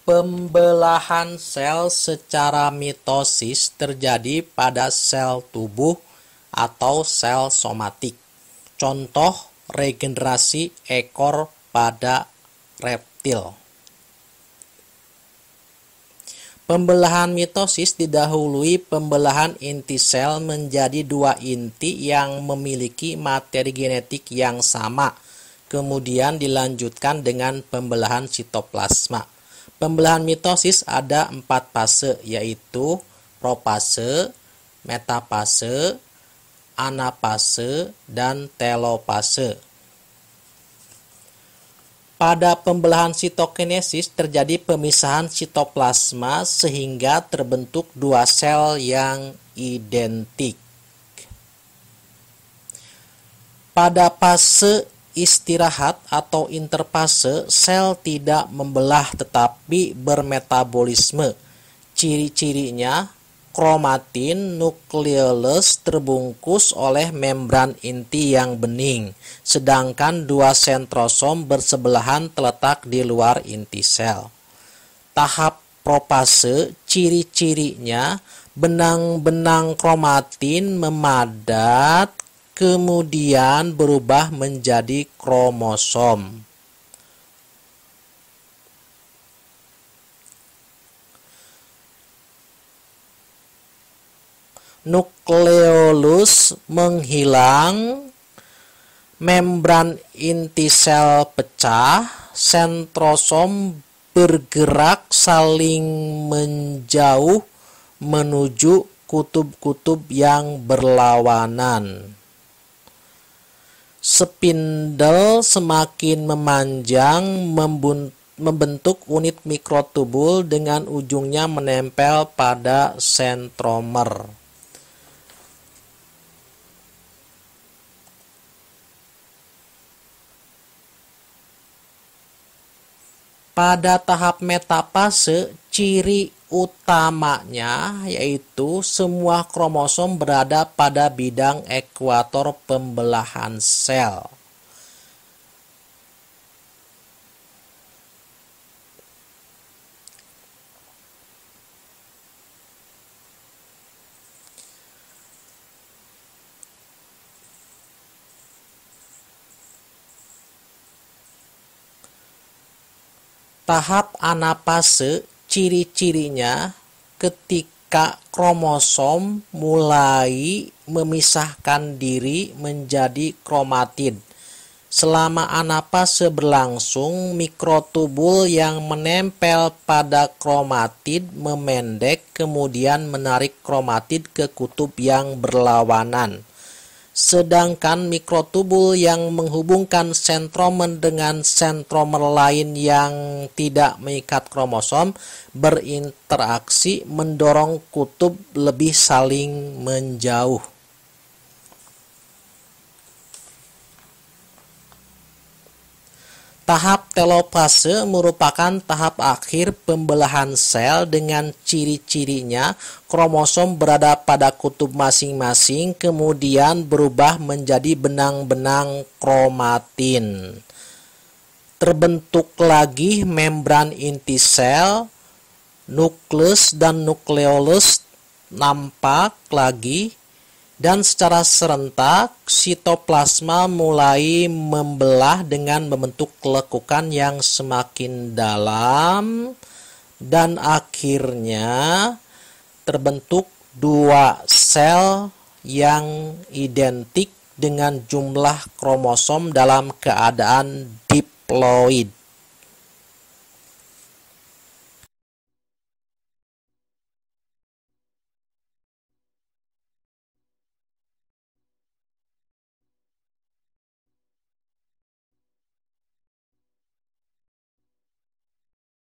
Pembelahan sel secara mitosis terjadi pada sel tubuh atau sel somatik. Contoh regenerasi ekor pada reptil. Pembelahan mitosis didahului pembelahan inti sel menjadi dua inti yang memiliki materi genetik yang sama, kemudian dilanjutkan dengan pembelahan sitoplasma. Pembelahan mitosis ada 4 fase, yaitu profase, metafase, anafase, dan telofase. Pada pembelahan sitokinesis terjadi pemisahan sitoplasma sehingga terbentuk dua sel yang identik. Pada fase istirahat atau interfase, sel tidak membelah tetapi bermetabolisme. Ciri-cirinya, kromatin nukleolus terbungkus oleh membran inti yang bening, sedangkan dua sentrosom bersebelahan terletak di luar inti sel. Tahap profase, ciri-cirinya, benang-benang kromatin memadat, kemudian berubah menjadi kromosom. Nukleolus menghilang, membran inti sel pecah, sentrosom bergerak saling menjauh menuju kutub-kutub yang berlawanan. Spindle semakin memanjang membentuk unit mikrotubul dengan ujungnya menempel pada sentromer. Pada tahap metafase, ciri utamanya yaitu semua kromosom berada pada bidang ekuator pembelahan sel. Tahap anafase, ciri-cirinya ketika kromosom mulai memisahkan diri menjadi kromatid. Selama anafase berlangsung, mikrotubul yang menempel pada kromatid memendek kemudian menarik kromatid ke kutub yang berlawanan. Sedangkan mikrotubul yang menghubungkan sentromer dengan sentromer lain yang tidak mengikat kromosom berinteraksi mendorong kutub lebih saling menjauh. Tahap telofase merupakan tahap akhir pembelahan sel dengan ciri-cirinya kromosom berada pada kutub masing-masing kemudian berubah menjadi benang-benang kromatin. Terbentuk lagi membran inti sel, nukleus dan nukleolus nampak lagi. Dan secara serentak, sitoplasma mulai membelah dengan membentuk lekukan yang semakin dalam dan akhirnya terbentuk dua sel yang identik dengan jumlah kromosom dalam keadaan diploid.